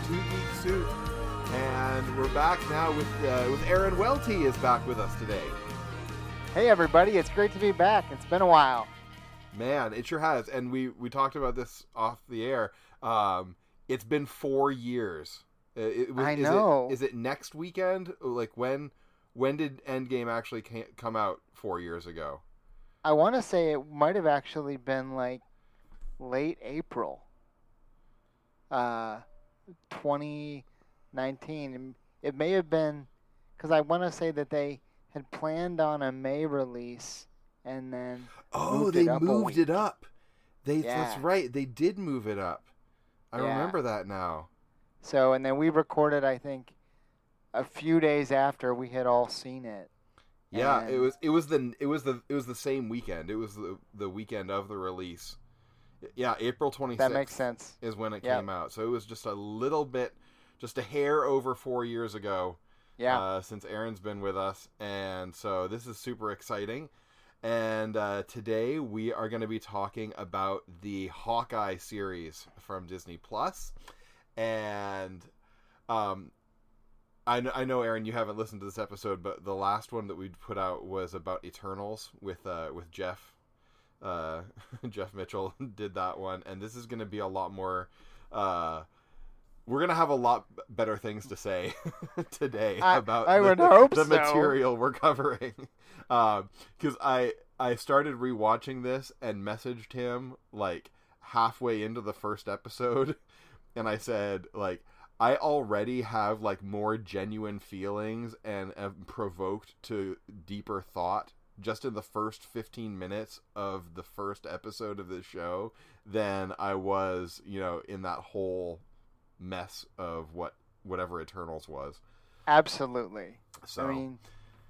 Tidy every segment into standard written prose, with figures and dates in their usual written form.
Two Geek Soup, and we're back now with Aaron Welty is back with us today. Hey everybody, it's great to be back. It's been a while. Man, it sure has, and we talked about this off the air. It's been 4 years. I know. Is it next weekend? Like when did Endgame actually come out 4 years ago? I want to say it might have actually been like late April, 2019. It may have been because I want to say that they had planned on a May release and then moved it up. Yeah. That's right. They did move it up. I remember that now. So and then we recorded, I think, a few days after we had all seen it. Yeah, and it was the same weekend. It was the weekend of the release. Yeah, April 26th. That makes sense. Is when it came out. So it was just a little bit, just a hair over 4 years ago. Yeah. Since Aaron's been with us, and so this is super exciting. And today we are going to be talking about the Hawkeye series from Disney Plus. And I know, Aaron, you haven't listened to this episode, but the last one that we put out was about Eternals with Jeff. Jeff Mitchell did that one, and this is going to be a lot more. We're going to have a lot better things to say today about the material we're covering. Because I started rewatching this and messaged him like halfway into the first episode, and I said, like, I already have like more genuine feelings and am provoked to deeper thought just in the first 15 minutes of the first episode of this show than I was, in that whole mess of whatever Eternals was. Absolutely. So, I mean,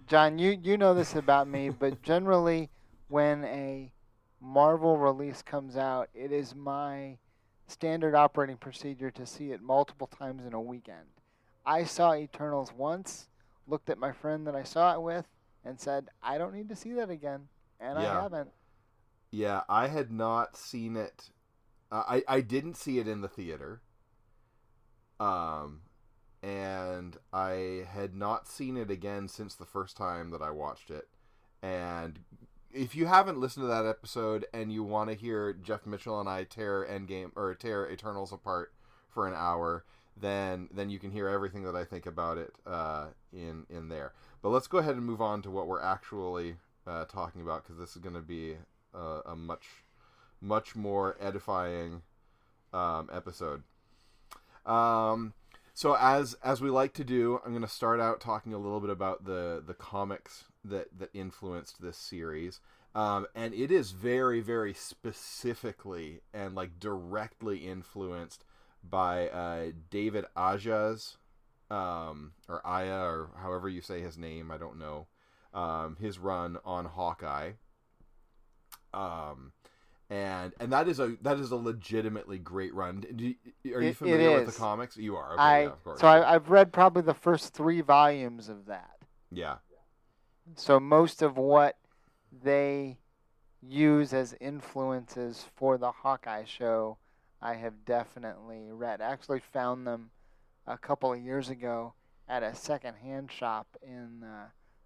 John, you know this about me, but generally when a Marvel release comes out, it is my standard operating procedure to see it multiple times in a weekend. I saw Eternals once, looked at my friend that I saw it with, and said, I don't need to see that again. And I haven't. Yeah, I had not seen it. I didn't see it in the theater. And I had not seen it again since the first time that I watched it. And if you haven't listened to that episode and you want to hear Jeff Mitchell and I tear Eternals apart for an hour, then you can hear everything that I think about it in there. But let's go ahead and move on to what we're actually talking about, because this is going to be a much more edifying episode. So as we like to do, I'm going to start out talking a little bit about the comics that influenced this series. And it is very, very specifically and like directly influenced by David Aja's, or Aya, or however you say his name, I don't know, his run on Hawkeye. And that is a legitimately great run. Are you familiar with the comics? You are. Okay, yeah, of course. So I've read probably the first 3 volumes of that. Yeah. So most of what they use as influences for the Hawkeye show, I have definitely read. I actually found them a couple of years ago at a secondhand shop in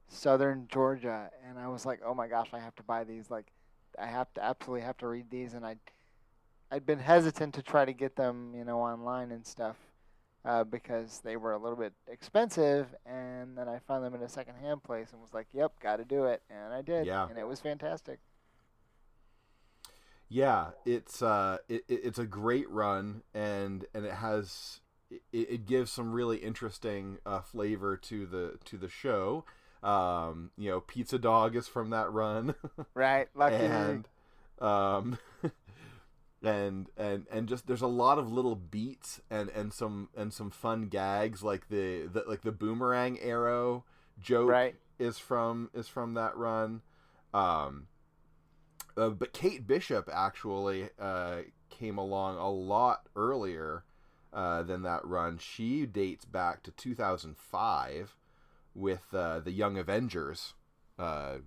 southern Georgia, and I was like, oh my gosh, I have to buy these. Like, I absolutely have to read these, and I'd been hesitant to try to get them, online and stuff, because they were a little bit expensive, and then I found them in a secondhand place and was like, yep, got to do it, and I did, and it was fantastic. Yeah, it's a great run, and it gives some really interesting flavor to the show. Pizza Dog is from that run, right? Lucky. and just there's a lot of little beats and some fun gags, like the boomerang arrow joke, right, is from that run. But Kate Bishop actually came along a lot earlier than that run. She dates back to 2005 with the Young Avengers book,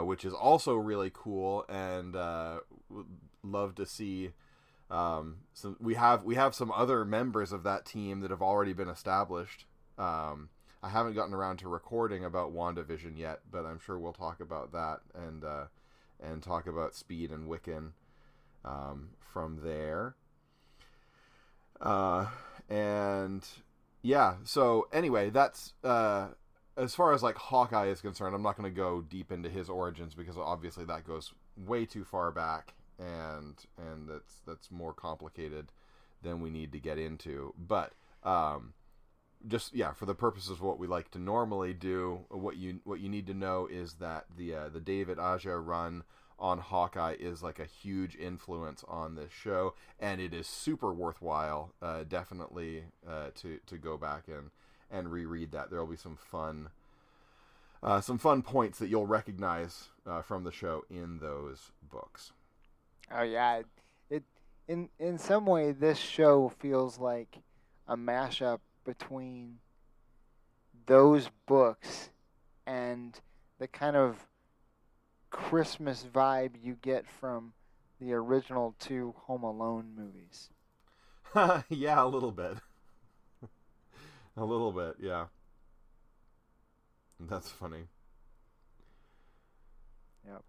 which is also really cool, and would love to see So we have some other members of that team that have already been established. I haven't gotten around to recording about WandaVision yet, but I'm sure we'll talk about that and talk about Speed and Wiccan from there. And yeah, so anyway, that's as far as like Hawkeye is concerned. I'm not going to go deep into his origins because obviously that goes way too far back, and that's more complicated than we need to get into. But just for the purposes of what we like to normally do, what you need to know is that the David Aja run on Hawkeye is like a huge influence on this show, and it is super worthwhile. Definitely to go back and reread that. There will be some fun points that you'll recognize from the show in those books. Oh yeah, it in some way this show feels like a mashup between those books and the kind of Christmas vibe you get from the original 2 Home Alone movies. Yeah, a little bit. A little bit, yeah. That's funny. Yep.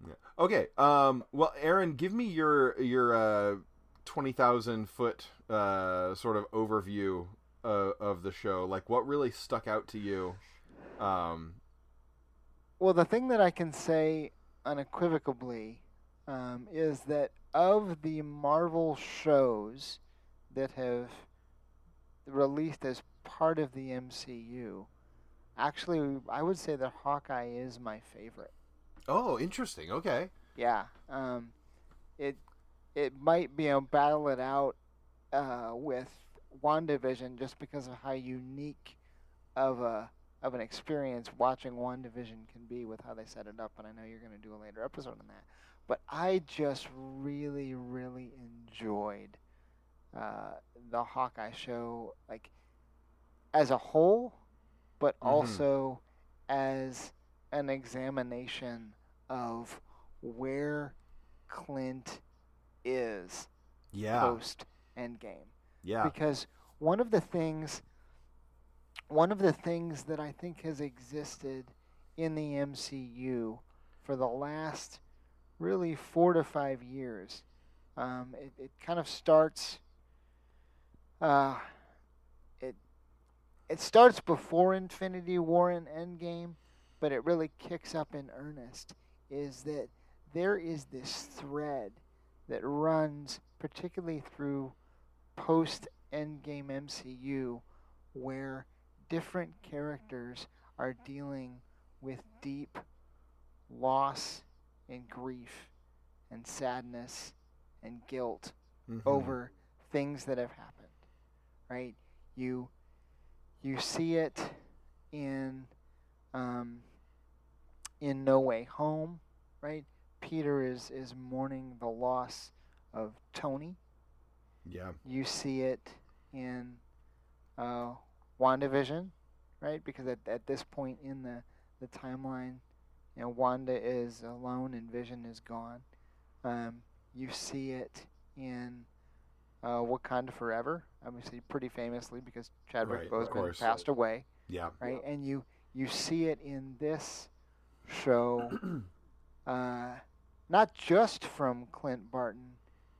Yeah. Okay. Well, Aaron, give me your 20,000 foot sort of overview of the show. Like, what really stuck out to you? Well, the thing that I can say unequivocally is that of the Marvel shows that have released as part of the MCU, actually, I would say that Hawkeye is my favorite. Oh, interesting. Okay. Yeah. It might be battle it out with WandaVision just because of how unique of an experience watching WandaVision can be with how they set it up, and I know you're going to do a later episode on that. But I just really, really enjoyed the Hawkeye show, like as a whole, but also as an examination of where Clint is post Endgame. Yeah. Because one of the things that I think has existed in the MCU for the last really 4 to 5 years, it kind of starts. It starts before Infinity War and Endgame, but it really kicks up in earnest. Is that there is this thread that runs particularly through post-Endgame MCU where different characters are dealing with deep loss and grief and sadness and guilt over things that have happened, right? You see it in No Way Home, right? Peter is mourning the loss of Tony. Yeah. You see it in WandaVision, right? Because at this point in the timeline, Wanda is alone and Vision is gone. You see it in Wakanda Forever, obviously pretty famously because Chadwick Boseman passed away. Yeah. Right, and you see it in this show, not just from Clint Barton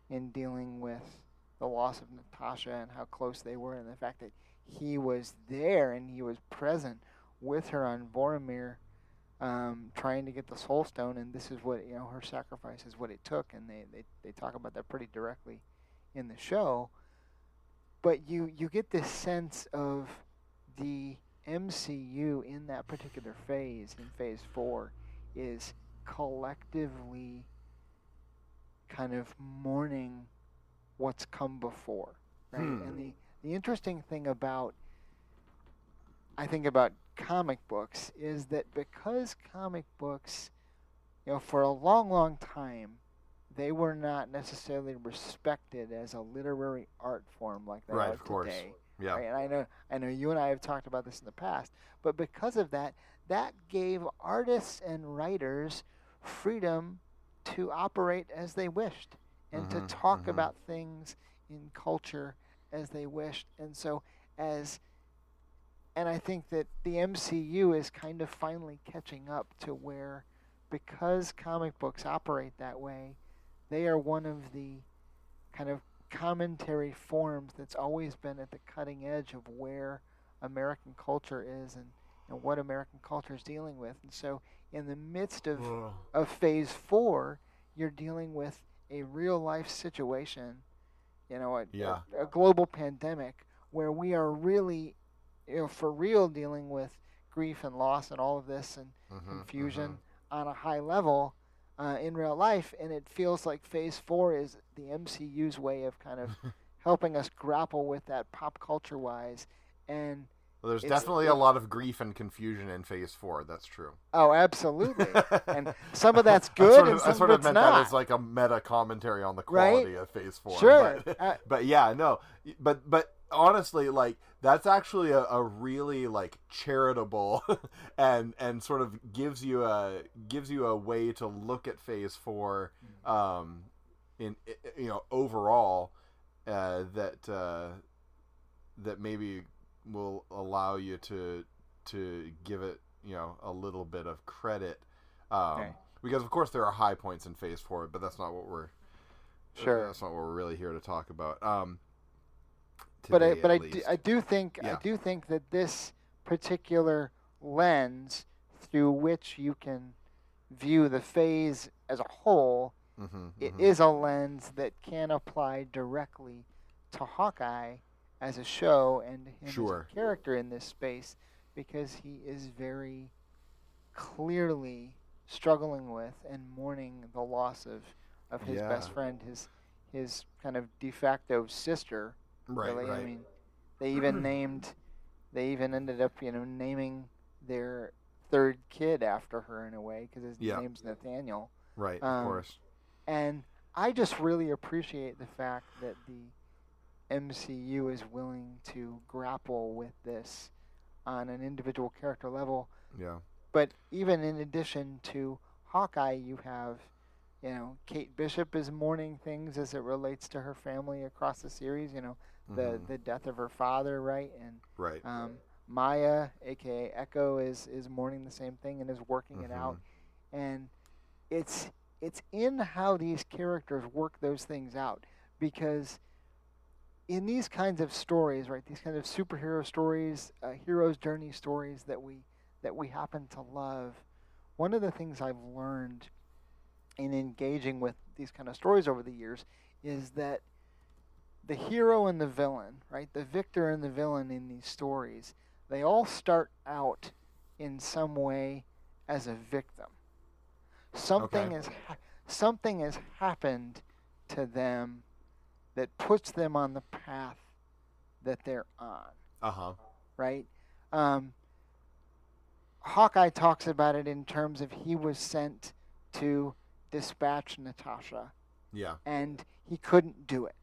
in dealing with the loss of Natasha and how close they were, and the fact that he was there and he was present with her on Boromir, trying to get the Soul Stone, and this is what her sacrifice is what it took, and they talk about that pretty directly in the show. But you get this sense of the MCU in that particular phase, in Phase 4, is collectively kind of mourning what's come before, right? And the interesting thing about comic books is that because comic books, for a long, long time, they were not necessarily respected as a literary art form like they are today. Yeah. Right? And I know you and I have talked about this in the past, but because of that gave artists and writers freedom to operate as they wished and to talk about things in culture as they wished. And so and I think that the MCU is kind of finally catching up to where, because comic books operate that way, they are one of the kind of commentary forms that's always been at the cutting edge of where American culture is and what American culture is dealing with. And so in the midst of Phase 4, you're dealing with a real life situation, a global pandemic, where we are really, for real dealing with grief and loss and all of this and confusion on a high level in real life. And it feels like Phase 4 is the MCU's way of kind of helping us grapple with that pop culture wise. And well, there's definitely a lot of grief and confusion in Phase 4. That's true. Oh, absolutely. And some of that's good, and some I sort of of it's meant not. that as like a meta commentary on the quality of Phase 4. Sure. But yeah, no. But honestly, like, that's actually a really like charitable and sort of gives you a way to look at Phase 4 in overall that maybe will allow you to give it a little bit of credit, because of course there are high points in Phase 4, but that's not what we're really here to talk about. I do think that this particular lens through which you can view the phase as a whole, it is a lens that can apply directly to Hawkeye as a show and him as a character in this space, because he is very clearly struggling with and mourning the loss of his best friend, his kind of de facto sister. Really. I mean, they even ended up naming their third kid after her in a way, because his name's Nathaniel. Right, of course. And I just really appreciate the fact that the MCU is willing to grapple with this on an individual character level. Yeah. But even in addition to Hawkeye, you have, Kate Bishop is mourning things as it relates to her family across the series. The death of her father, right? And Maya, aka Echo, is mourning the same thing and is working it out. And it's in how these characters work those things out, because in these kinds of stories, right, these kind of superhero stories, hero's journey stories that we happen to love, one of the things I've learned in engaging with these kind of stories over the years is that the hero and the villain, right, the victor and the villain in these stories, they all start out in some way as a victim. Something has happened to them that puts them on the path that they're on. Right? Hawkeye talks about it in terms of he was sent to dispatch Natasha. Yeah. And he couldn't do it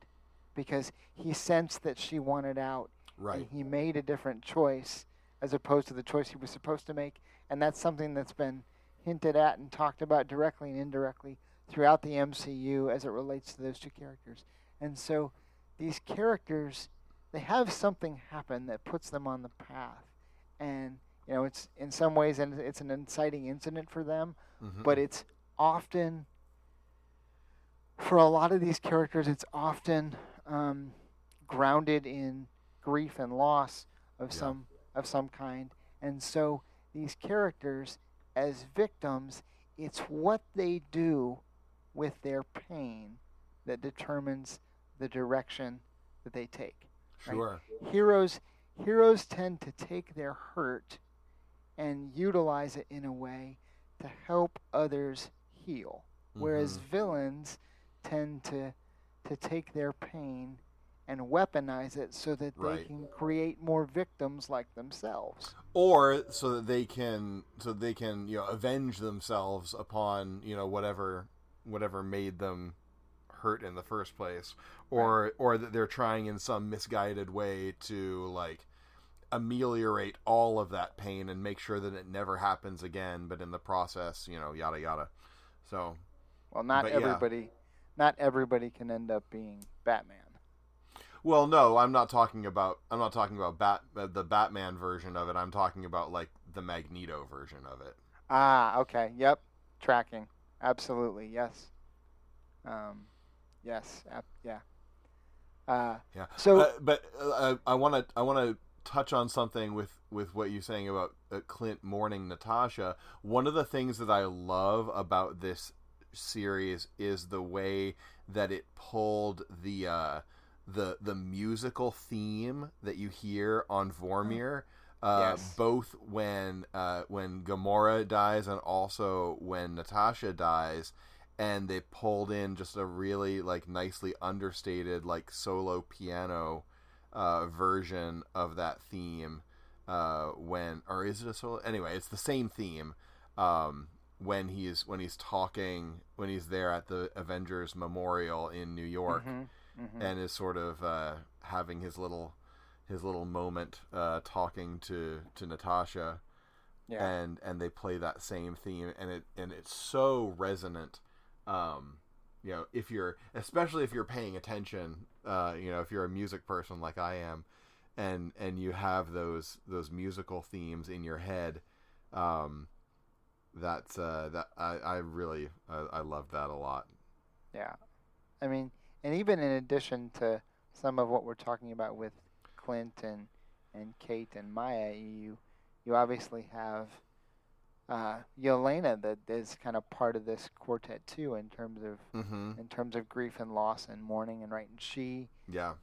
because he sensed that she wanted out. Right. And he made a different choice as opposed to the choice he was supposed to make. And that's something that's been hinted at and talked about directly and indirectly throughout the MCU as it relates to those two characters. And so these characters, they have something happen that puts them on the path. And, it's in some ways, and it's an inciting incident for them, but it's often, for a lot of these characters, it's often grounded in grief and loss of some kind. And so these characters, as victims, it's what they do with their pain that determines the direction that they take. Sure. Right? Heroes tend to take their hurt and utilize it in a way to help others heal, whereas villains tend to take their pain and weaponize it so that they can create more victims like themselves, or so that they can avenge themselves upon whatever made them hurt in the first place, or that they're trying in some misguided way to ameliorate all of that pain and make sure that it never happens again, but in the process, yada yada. So, well, not everybody not everybody can end up being Batman. Well, no, I'm not talking about the Batman version of it. I'm talking about like the Magneto version of it. Ah, okay. Yep. Tracking. Absolutely. Yes. Yes. Yeah. Yeah, So but I want to touch on something with what you're saying about Clint mourning Natasha. One of the things that I love about this series is the way that it pulled the musical theme that you hear on Vormir. yes. Both when Gamora dies and also when Natasha dies, and they pulled in just a really like nicely understated like solo piano version of that theme when, or is it a solo, anyway, it's the same theme when he's talking, when he's there at the Avengers Memorial in New York, and is sort of having his little moment talking to Natasha. Yeah. And they play that same theme, and it's so resonant. If you're, especially if you're paying attention, if you're a music person like I am, and you have those musical themes in your head, that's that I really I love that a lot. Yeah. I mean, and even in addition to some of what we're talking about with Clint and Kate and Maya, you obviously have Yelena that is kind of part of this quartet too in terms of grief and loss and mourning, and right, and she Yeah.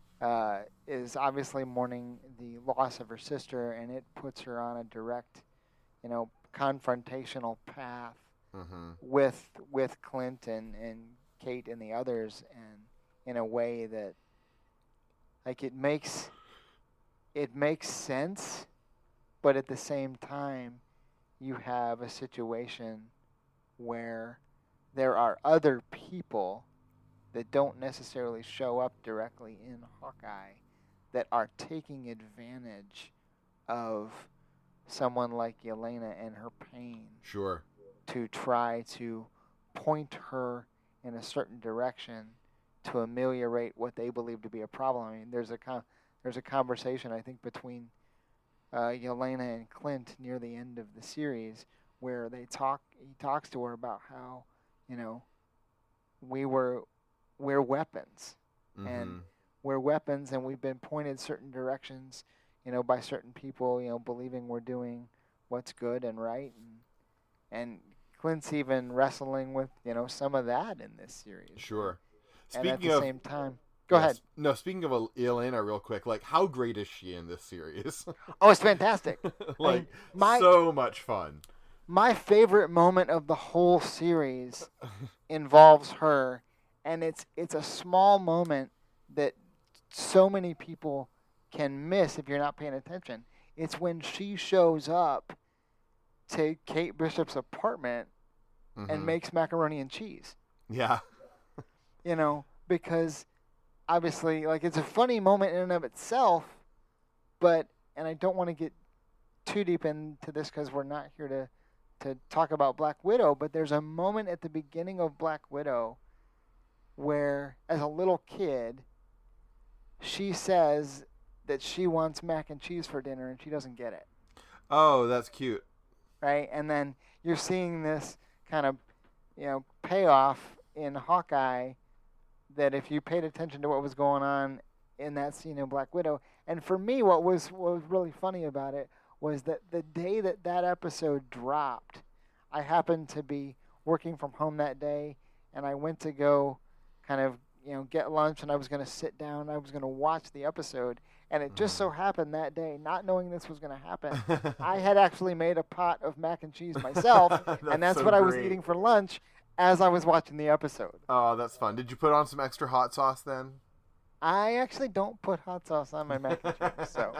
is obviously mourning the loss of her sister, and it puts her on a direct, confrontational path with Clint and Kate and the others, and in a way that like it makes sense, but at the same time you have a situation where there are other people that don't necessarily show up directly in Hawkeye that are taking advantage of someone like Yelena and her pain. Sure. To try to point her in a certain direction to ameliorate what they believe to be a problem. I mean, there's a conversation I think between Yelena and Clint near the end of the series where he talks to her about how, we're weapons, and we're weapons, and we've been pointed certain directions, by certain people, believing we're doing what's good and right, and Clint's even wrestling with, some of that in this series. Sure. And at the same time, go ahead. No, speaking of Elena real quick, like how great is she in this series? Oh, it's fantastic. Like so much fun. My favorite moment of the whole series involves her, and it's a small moment that so many people can miss if you're not paying attention. It's when she shows up to Kate Bishop's apartment and makes macaroni and cheese. Yeah. Because obviously, like, it's a funny moment in and of itself, and I don't want to get too deep into this because we're not here to talk about Black Widow, but there's a moment at the beginning of Black Widow where, as a little kid, she says that she wants mac and cheese for dinner and she doesn't get it. Oh, that's cute. Right? And then you're seeing this kind of, payoff in Hawkeye that if you paid attention to what was going on in that scene in Black Widow. And for me, what was really funny about it was that the day that episode dropped, I happened to be working from home that day, and I went to go kind of, get lunch, and I was going to sit down, I was going to watch the episode, and it just so happened that day, not knowing this was going to happen, I had actually made a pot of mac and cheese myself, and that's so what great. I was eating for lunch as I was watching the episode. Oh, that's fun. Did you put on some extra hot sauce then? I actually don't put hot sauce on my mac and cheese, so...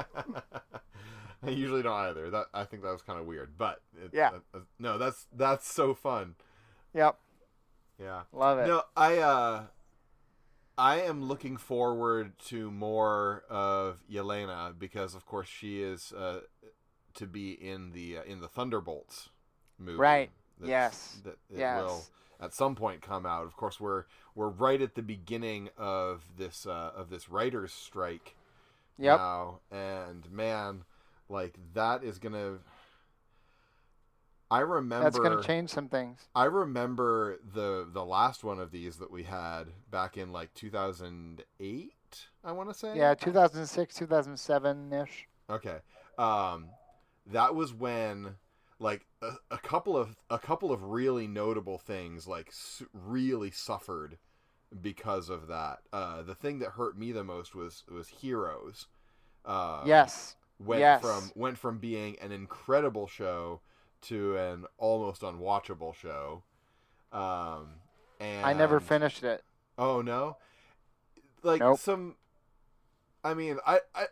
I usually don't either. I think that was kind of weird, but yeah. No, that's so fun. Yep. Yeah. Love it. No, I am looking forward to more of Yelena because, of course, she is to be in the Thunderbolts movie. Right. Yes. Will at some point come out. Of course, we're right at the beginning of this writers' strike now, and man, like that is gonna. I remember that's gonna change some things. I remember the last one of these that we had back in like 2008. I want to say 2006, 2007 ish. Okay, that was when like a couple of really notable things like really suffered because of that. The thing that hurt me the most was Heroes. Yes. Went from being an incredible show to an almost unwatchable show. And I never finished it. Oh no, like nope. I mean,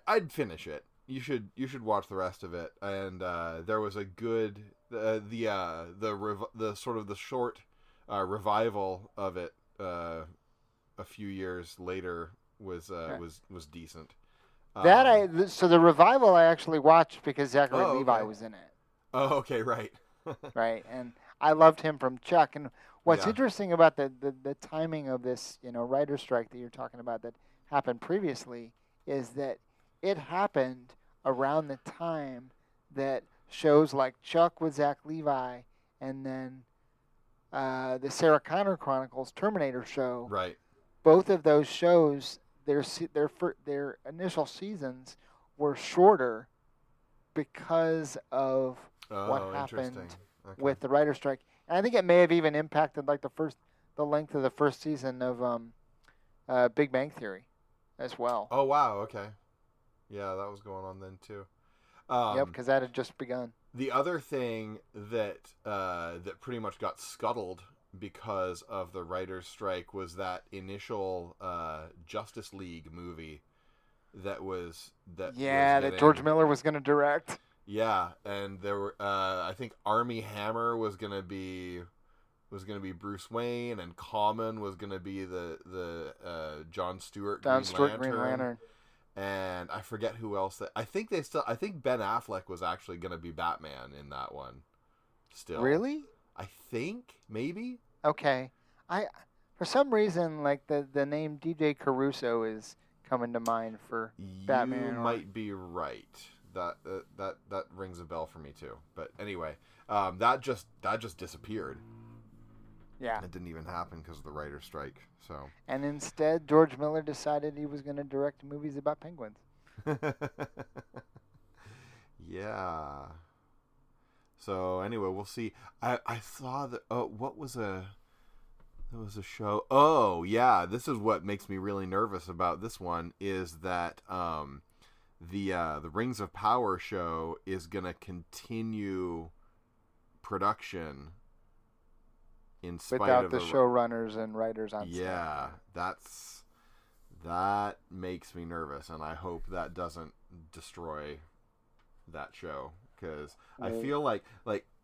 I'd finish it. You should watch the rest of it. And there was a good the sort of the short revival of it a few years later was decent. So the revival I actually watched because Zachary Levi was in it. Oh, okay, right. Right, and I loved him from Chuck. And what's interesting about the timing of this, writer strike that you're talking about that happened previously is that it happened around the time that shows like Chuck with Zach Levi and then the Sarah Connor Chronicles Terminator show. Right. Both of those shows, their initial seasons were shorter because of what happened with the writer strike. And I think it may have even impacted like the length of the first season of Big Bang Theory as well. Oh wow, okay. Yeah, that was going on then too. Because that had just begun. The other thing that pretty much got scuttled because of the writer's strike was that initial Justice League movie that George Miller was going to direct. Yeah, and there were I think Armie Hammer was gonna be Bruce Wayne, and Common was gonna be the John Stewart Green Lantern. And I forget who else. I think Ben Affleck was actually gonna be Batman in that one. Still, really? I think maybe. Okay, for some reason like the name DJ Caruso is coming to mind for Batman. You might be right. That rings a bell for me too. But anyway, that just disappeared. Yeah, it didn't even happen because of the writer's strike. So. And instead, George Miller decided he was going to direct movies about penguins. Yeah. So anyway, we'll see. I saw that. Oh, there was a show. Oh yeah, this is what makes me really nervous about this one is that the Rings of Power show is gonna continue production in spite without of the showrunners and writers on set. Yeah, that makes me nervous, and I hope that doesn't destroy that show because I feel like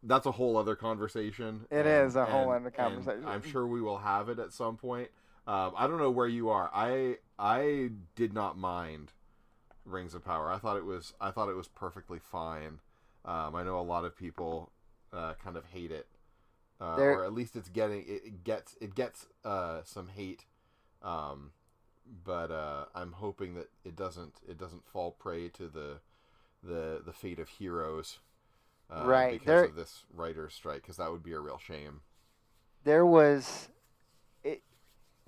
that's a whole other conversation. It is a whole other conversation. I'm sure we will have it at some point. I don't know where you are. I did not mind Rings of Power. I thought it was perfectly fine. I know a lot of people kind of hate it, or at least it gets some hate. But I'm hoping that it doesn't fall prey to the fate of Heroes, because of this writer's strike, because that would be a real shame. There was it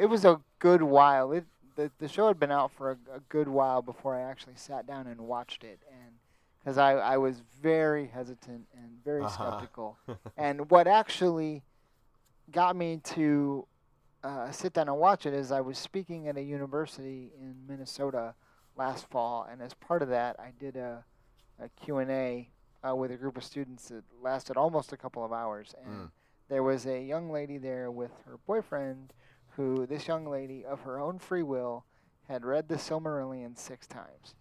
was a good while. The show had been out for a good while before I actually sat down and watched it, and because I was very hesitant and very skeptical. And what actually got me to sit down and watch it is I was speaking at a university in Minnesota last fall, and as part of that, I did a Q&A with a group of students that lasted almost a couple of hours, and there was a young lady there with her boyfriend who, this young lady, of her own free will, had read The Silmarillion 6 times.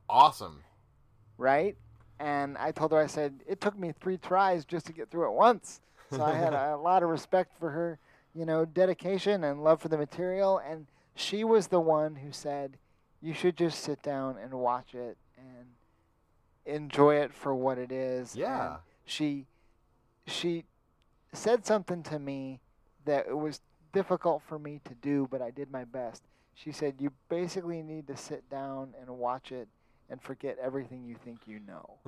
Awesome. Right? And I told her, I said, it took me 3 tries just to get through it once. So I had a lot of respect for her, dedication and love for the material. And she was the one who said, you should just sit down and watch it and enjoy it for what it is. Yeah. And she said something to me that it was difficult for me to do, but I did my best. She said, you basically need to sit down and watch it and forget everything you think you know.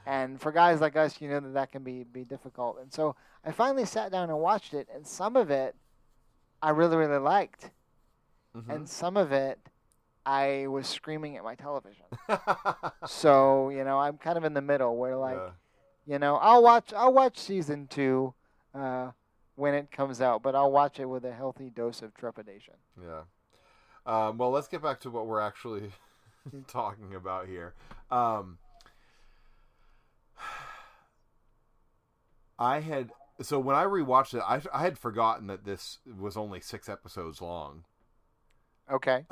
And for guys like us, you know that can be difficult. And so I finally sat down and watched it, and some of it I really, really liked. Mm-hmm. And some of it I was screaming at my television. So, I'm kind of in the middle where, like, I'll watch season 2 when it comes out, but I'll watch it with a healthy dose of trepidation. Yeah. Well, let's get back to what we're actually talking about here. So when I rewatched it, I had forgotten that this was only 6 episodes long. Okay.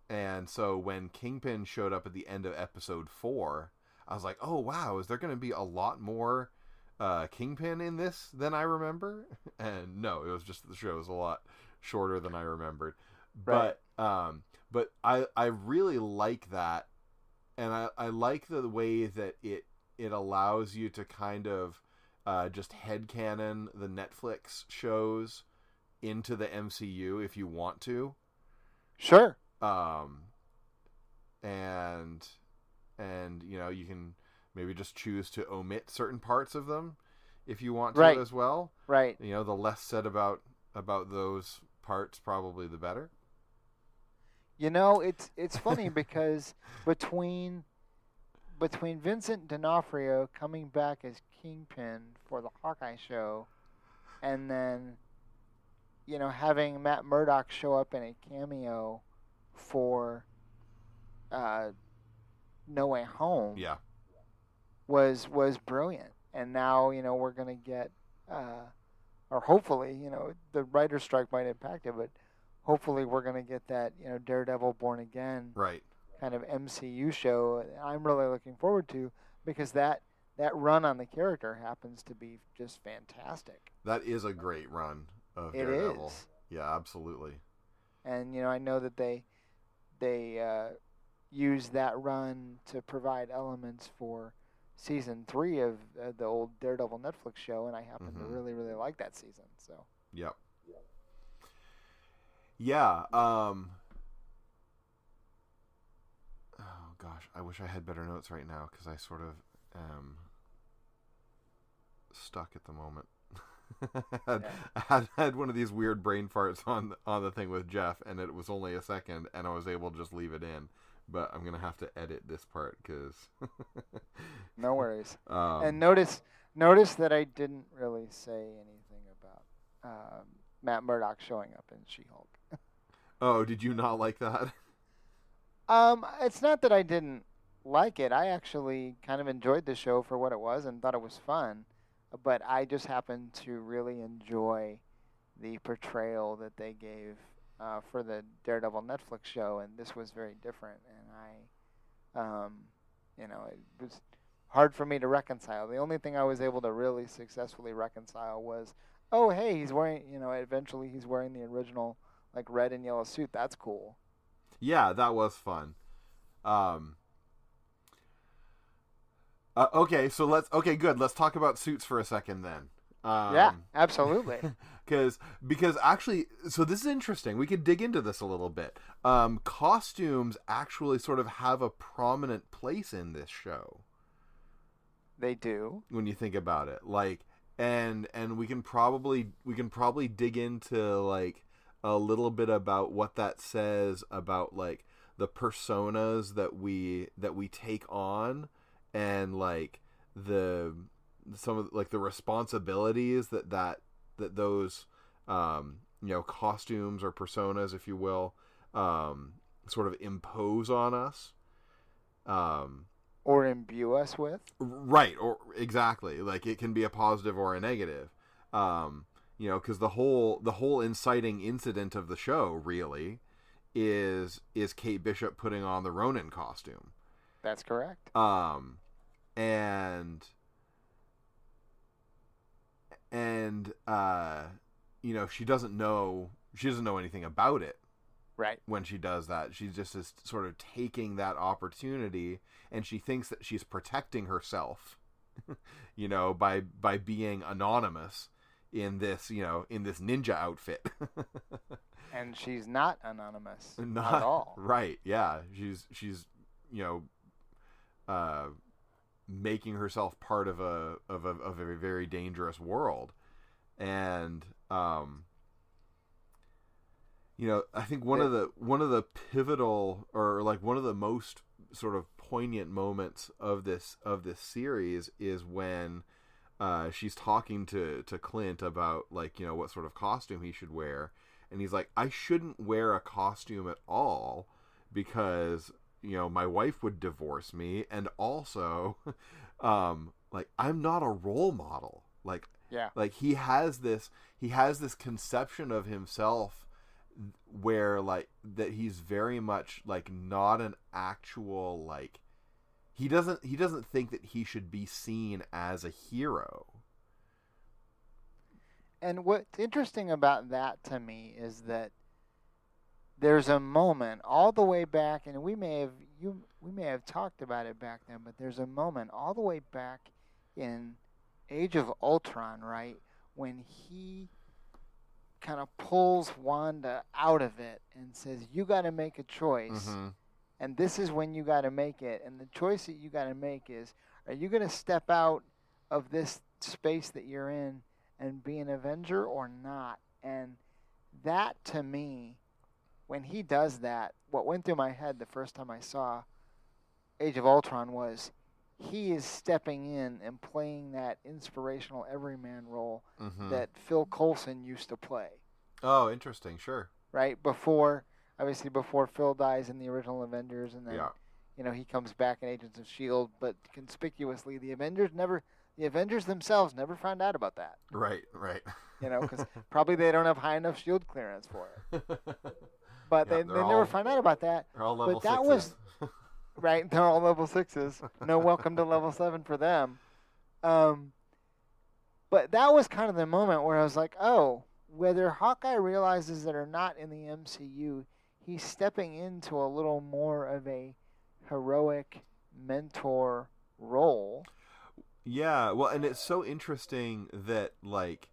And so when Kingpin showed up at the end of episode 4, I was like, oh wow, is there going to be a lot more Kingpin in this than I remember? And no, it was just the show was a lot shorter than I remembered. Right. But I really like that, and I like the way that it allows you to kind of just headcanon the Netflix shows into the MCU if you want to. Sure. And you can maybe just choose to omit certain parts of them if you want to Right. as well. Right. The less said about those parts, probably the better. It's funny because between Vincent D'Onofrio coming back as Kingpin for the Hawkeye show, and then having Matt Murdock show up in a cameo for No Way Home, Yeah, was brilliant. And now we're gonna get, or hopefully, the writer's strike might impact it, but hopefully we're gonna get that Daredevil Born Again right. kind of MCU show. I'm really looking forward to, because that run on the character happens to be just fantastic. That is a great run of It Daredevil. is. Yeah, absolutely. And I know that they use that run to provide elements for season 3 of the old Daredevil Netflix show, and I happen to really, really like that season. So. Yep. Yeah. Oh gosh, I wish I had better notes right now because I sort of am stuck at the moment. I had one of these weird brain farts on the thing with Jeff, and it was only a second, and I was able to just leave it in. But I'm gonna have to edit this part because. No worries. And notice that I didn't really say anything about Matt Murdock showing up in She-Hulk. Oh, did you not like that? It's not that I didn't like it. I actually kind of enjoyed the show for what it was and thought it was fun. But I just happened to really enjoy the portrayal that they gave for the Daredevil Netflix show, and this was very different. And it was hard for me to reconcile. The only thing I was able to really successfully reconcile was, oh, hey, he's wearing, eventually he's wearing the original, like, red and yellow suit. That's cool. Yeah, that was fun. Okay, so good. Let's talk about suits for a second then. Yeah, absolutely. Because actually, so this is interesting. We could dig into this a little bit. Costumes actually sort of have a prominent place in this show. They do. When you think about it, like, and we can probably dig into like a little bit about what that says about like the personas that we take on, and like some of like the responsibilities that those costumes or personas, if you will, sort of impose on us, or imbue us with. Right, or exactly, like it can be a positive or a negative. Because the whole inciting incident of the show really is Kate Bishop putting on the Ronin costume. That's correct. She doesn't know anything about it. Right. When she does that, she just is sort of taking that opportunity, and she thinks that she's protecting herself, by being anonymous in this, in this ninja outfit. And she's not anonymous Not at all. right. Yeah, she's you know making herself part of a very dangerous world, and I think one of the pivotal, or like one of the most sort of poignant moments of this series is when she's talking to Clint about, like, what sort of costume he should wear, and he's like, I shouldn't wear a costume at all because my wife would divorce me, and also like, I'm not a role model. Like, yeah, like he has this conception of himself where, like, that he's very much like not an actual, like, he doesn't think that he should be seen as a hero. And what's interesting about that to me is that there's a moment all the way back, and we may have talked about it back then, but there's a moment all the way back in Age of Ultron, right, when he kind of pulls Wanda out of it and says, you got to make a choice, and this is when you got to make it, and the choice that you got to make is, are you going to step out of this space that you're in and be an Avenger or not? And that, to me, when he does that, what went through my head the first time I saw Age of Ultron was, he is stepping in and playing that inspirational everyman role that Phil Coulson used to play. Oh, interesting. Sure. Right? Before Phil dies in the original Avengers, and then he comes back in Agents of S.H.I.E.L.D., but conspicuously the Avengers themselves never found out about that. Right. Because probably they don't have high enough S.H.I.E.L.D. clearance for it. But they never found out about that. They're all level but that 6s. was right. They're all level 6s. No welcome to level 7 for them. But that was kind of the moment where I was like, oh, whether Hawkeye realizes that or not in the MCU, he's stepping into a little more of a heroic mentor role. Yeah, well, and it's so interesting that, like,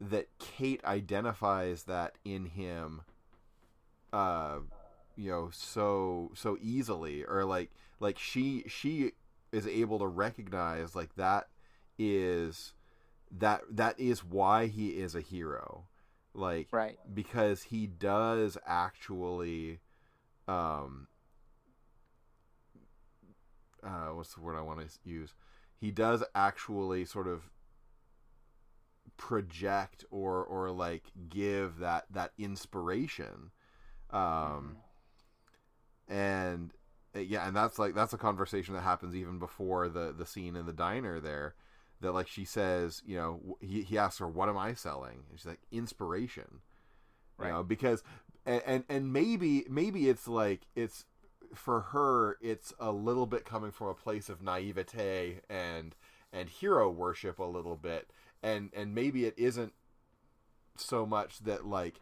that Kate identifies that in him, so easily, or like she is able to recognize, like, that is why he is a hero, like, right, because he does actually, what's the word I want to use? He does actually sort of project or like give that inspiration, and that's a conversation that happens even before the scene in the diner there, that, like, she says, he asks her, what am I selling, and she's like, inspiration, right. Because and maybe it's like, it's, for her, it's a little bit coming from a place of naivete and hero worship a little bit, and maybe it isn't so much that, like,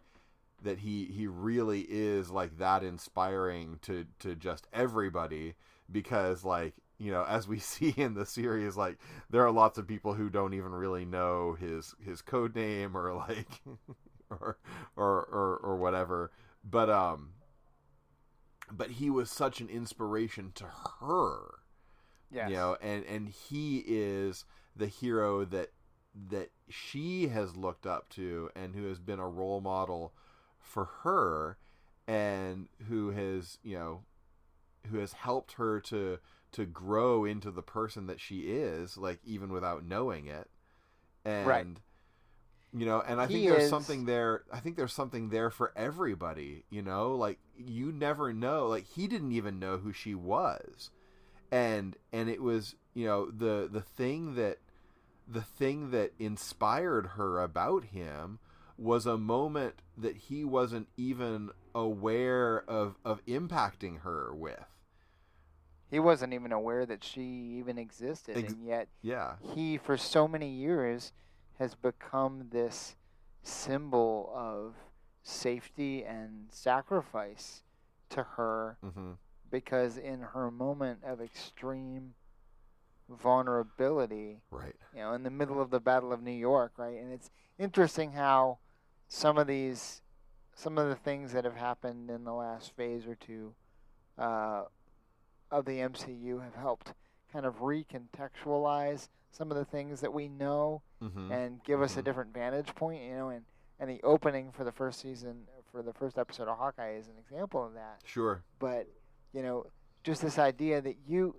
that he really is, like, that inspiring to just everybody, because, like, as we see in the series, like, there are lots of people who don't even really know his code name, or like or whatever, but he was such an inspiration to her. Yes. And he is the hero that she has looked up to, and who has been a role model for her, and who has helped her to grow into the person that she is, like, even without knowing it. And right. And I think there's something there. I think there's something there for everybody, like, you never know, like, he didn't even know who she was. And it was, the thing that inspired her about him was a moment that he wasn't even aware of impacting her with. He wasn't even aware that she even existed, and yet he, for so many years, has become this symbol of safety and sacrifice to her, because in her moment of extreme vulnerability, Right. in the middle of the Battle of New York, right? And it's interesting how some of the things that have happened in the last phase or two uh, of the MCU have helped kind of recontextualize some of the things that we know Mm-hmm. and give us a different vantage point, and the opening for the first season, for the first episode of Hawkeye is an example of that. Sure. But, just this idea that you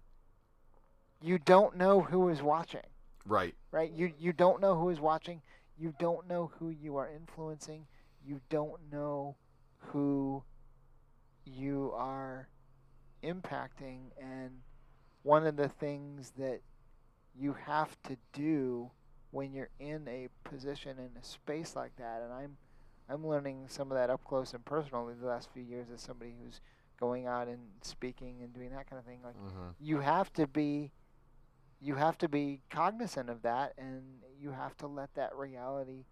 don't know who is watching. Right. Right? You don't know who is watching. You don't know who you are influencing. You don't know who you are impacting. And one of the things that you have to do when you're in a position in a space like that, and I'm learning some of that up close and personal in the last few years as somebody who's going out and speaking and doing that kind of thing. Like you have to be cognizant of that, and you have to let that reality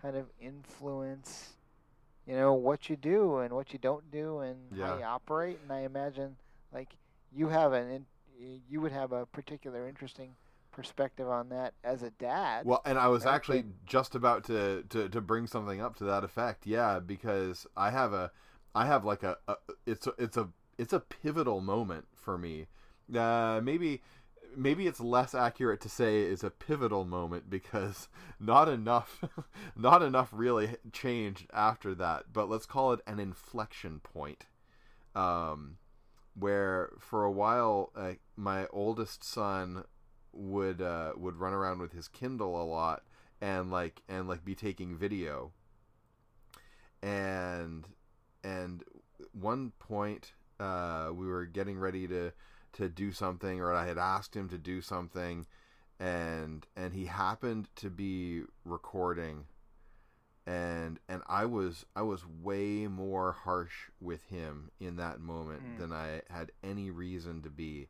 kind of influence, what you do and what you don't do and how you operate. And I imagine, like, you would have a particular interesting perspective on that as a dad. Well, and I was actually just about to bring something up to that effect. Yeah, because I have like it's a pivotal moment for me. Maybe it's less accurate to say it's a pivotal moment because not enough really changed after that. But let's call it an inflection point. Where for a while my oldest son would run around with his Kindle a lot and be taking video. And one point we were getting ready to do something, or I had asked him to do something, and he happened to be recording, and I was way more harsh with him in that moment than I had any reason to be.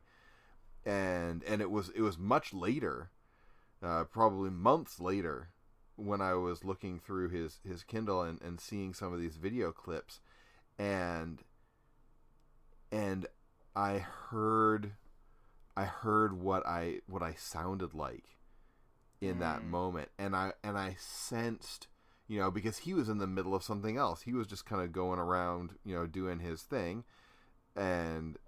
And it was much later, probably months later, when I was looking through his Kindle and seeing some of these video clips, and I heard what I sounded like in that moment, and I sensed, because he was in the middle of something else. He was just kind of going around, doing his thing, and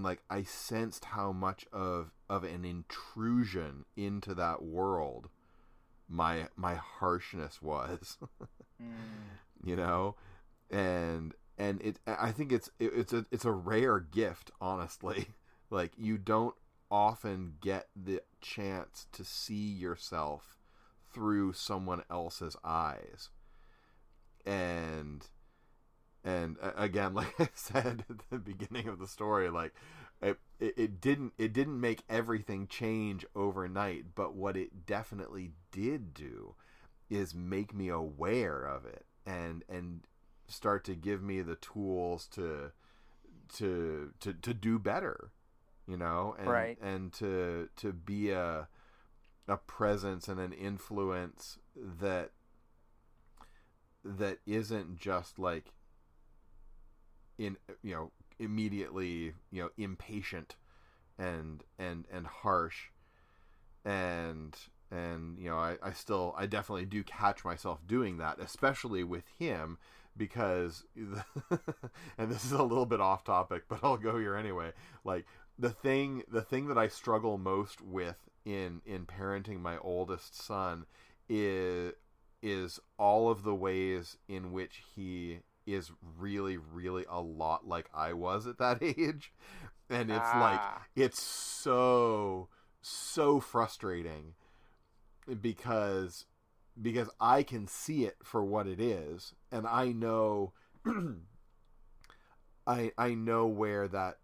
like I sensed how much of an intrusion into that world my harshness was. And it, I think it's a rare gift, honestly. Like, you don't often get the chance to see yourself through someone else's eyes. And again, like I said at the beginning of the story, like it didn't make everything change overnight, but what it definitely did do is make me aware of it and start to give me the tools to do better, and to be a presence and an influence that isn't just like immediately impatient and harsh, and I definitely do catch myself doing that, especially with him, because and this is a little bit off topic, but I'll go here anyway. Like, the thing that I struggle most with in parenting my oldest son is all of the ways in which he is really, really a lot like I was at that age. And it's like, it's so frustrating because I can see it for what it is, and I know I know where that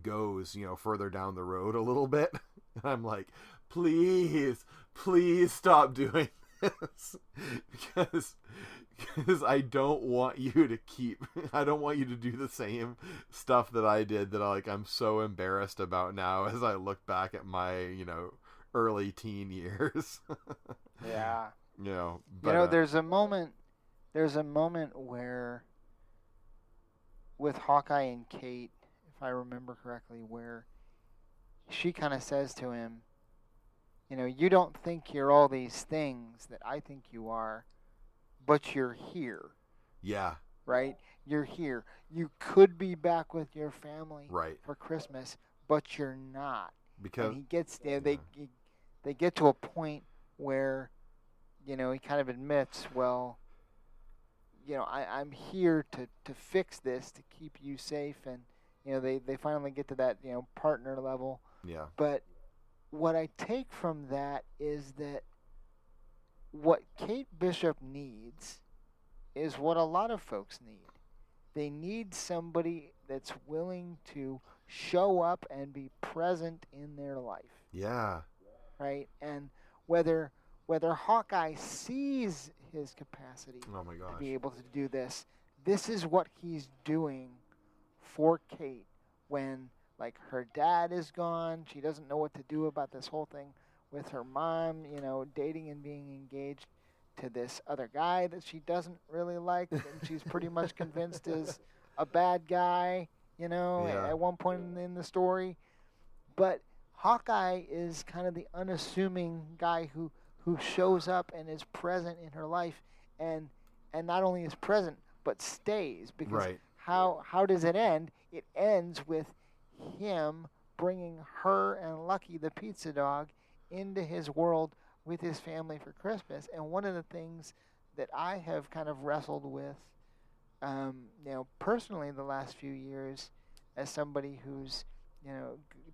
goes, further down the road a little bit. And I'm like, please stop doing this, because I don't want you to do the same stuff that I did that I'm so embarrassed about now as I look back at my, early teen years. Yeah. But, there's a moment where, with Hawkeye and Kate, if I remember correctly, where she kind of says to him, you don't think you're all these things that I think you are, but you're here, Yeah. right? You're here. You could be back with your family Right. for Christmas, but you're not. Because And he gets there. yeah. They get to a point where, he kind of admits, well, I'm here to fix this, to keep you safe, and they finally get to that partner level. Yeah. But what I take from that is that what Kate Bishop needs is what a lot of folks need. They need somebody that's willing to show up and be present in their life. Yeah. Right? And whether Hawkeye sees his capacity Oh my gosh. to be able to do this, this is what he's doing for Kate when her dad is gone. She doesn't know what to do about this whole thing with her mom, dating and being engaged to this other guy that she doesn't really like, and she's pretty much convinced is a bad guy, at one point in the story. But Hawkeye is kind of the unassuming guy who shows up and is present in her life, and not only is present but stays, because Right. how does it end? It ends with him bringing her and Lucky the pizza dog into his world with his family for Christmas. And one of the things that I have kind of wrestled with, personally the last few years, as somebody who's,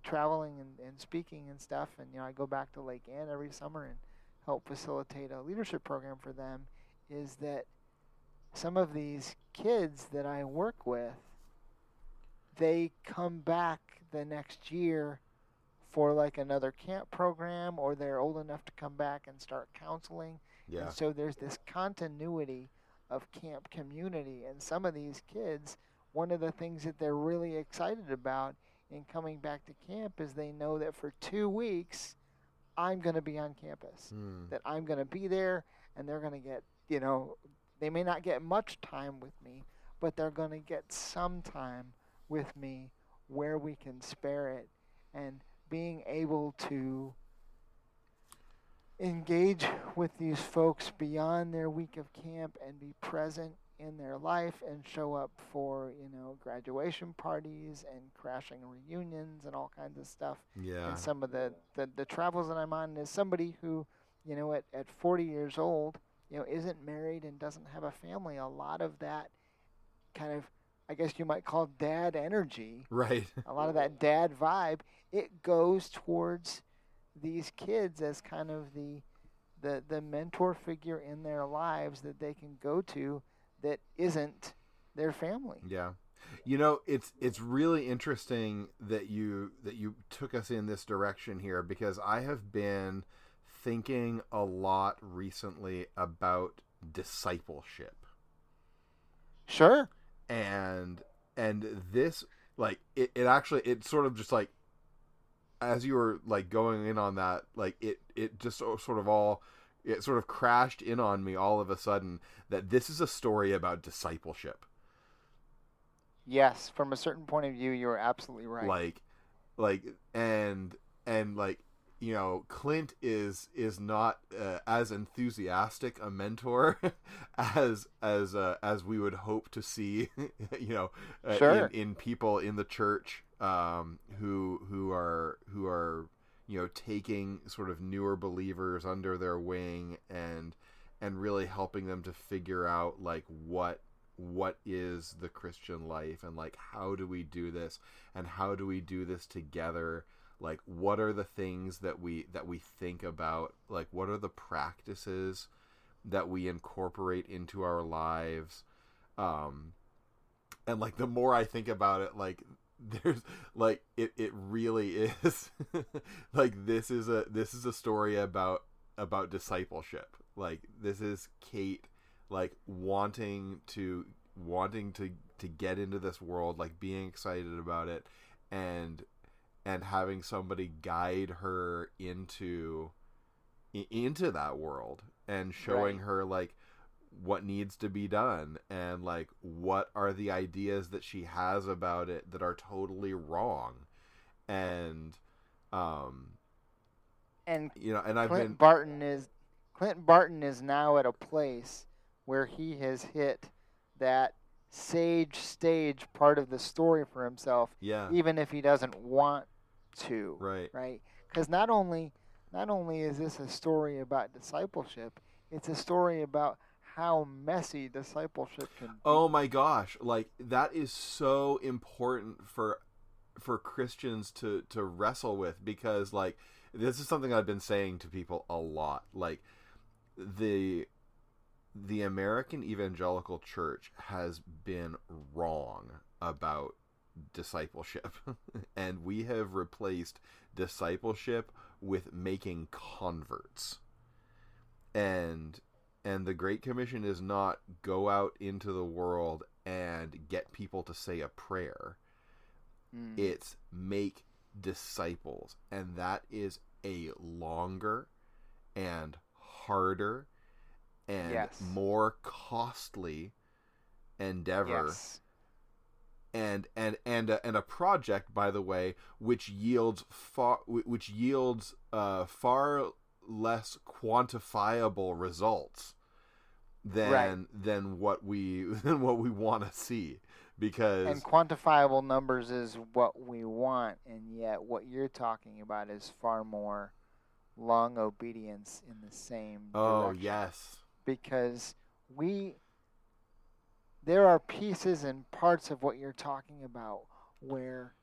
traveling and speaking and stuff, and I go back to Lake Ann every summer and help facilitate a leadership program for them, is that some of these kids that I work with, they come back the next year for another camp program, or they're old enough to come back and start counseling. Yeah. And so there's this continuity of camp community. And some of these kids, one of the things that they're really excited about in coming back to camp is they know that for 2 weeks, I'm going to be on campus, that I'm going to be there, and they're going to get, they may not get much time with me, but they're going to get some time with me where we can spare it. And being able to engage with these folks beyond their week of camp and be present in their life and show up for, graduation parties and crashing reunions and all kinds of stuff. Yeah. And some of the travels that I'm on, as somebody who, at 40 years old, isn't married and doesn't have a family, a lot of that kind of, I guess you might call dad energy. Right. A lot of that dad vibe, it goes towards these kids as kind of the mentor figure in their lives that they can go to that isn't their family. Yeah. It's really interesting that you took us in this direction here, because I have been thinking a lot recently about discipleship. Sure. And this, it actually, it sort of just as you were going in on that, it just sort of crashed in on me all of a sudden that this is a story about discipleship. Yes, from a certain point of view, you're absolutely right. Clint is not as enthusiastic a mentor as we would hope to see, Sure. in people in the church, who are taking sort of newer believers under their wing and really helping them to figure out what is the Christian life, and how do we do this, and how do we do this together. What are the things that we think about? What are the practices that we incorporate into our lives? And the more I think about it, there's it really is this is a story about discipleship. This is Kate wanting to get into this world, being excited about it, and having somebody guide her into that world, and showing Right. her what needs to be done, and what are the ideas that she has about it that are totally wrong, and And and I've Clint been Barton is now at a place where he has hit that sage stage part of the story for himself, yeah, even if he doesn't want to, right. right? Because not only is this a story about discipleship, it's a story about how messy discipleship can be. Oh my gosh, like that is so important for Christians to wrestle with, because like this is something I've been saying to people a lot. Like the American evangelical church has been wrong about discipleship and we have replaced discipleship with making converts. And the Great Commission is not go out into the world and get people to say a prayer. It's make disciples, and that is a longer and harder and more costly endeavor. Yes. And a project, by the way, which yields far less quantifiable results than what we want to see. Because and quantifiable numbers is what we want, and yet what you're talking about is far more long obedience in the same direction. Oh, yes. Because there are pieces and parts of what you're talking about where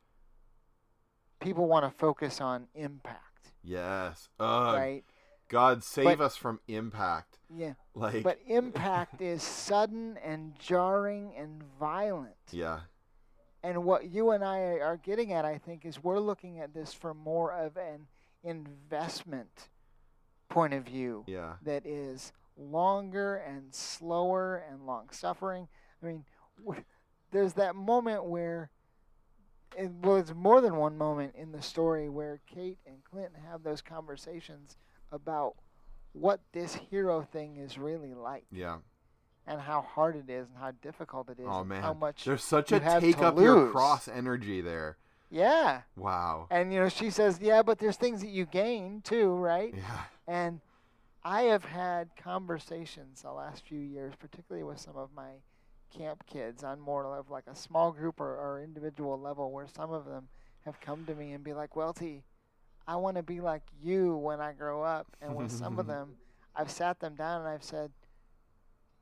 people want to focus on impact. Yes. Right? God save us from impact. Yeah. Like, but impact is sudden and jarring and violent. Yeah. And what you and I are getting at, I think, is we're looking at this from more of an investment point of view. Yeah. That is longer and slower and long-suffering. I mean, there's that moment where, it's more than one moment in the story where Kate and Clint have those conversations about what this hero thing is really like. Yeah. And how hard it is and how difficult it is. Oh, and man. how much there's such you a have take to up lose. your cross energy there. Yeah. Wow. And, she says, yeah, but there's things that you gain too, right? Yeah. And I have had conversations the last few years, particularly with some of my camp kids on more of like a small group or individual level, where some of them have come to me and be like, Welty, I want to be like you when I grow up. And with some of them, I've sat them down and I've said,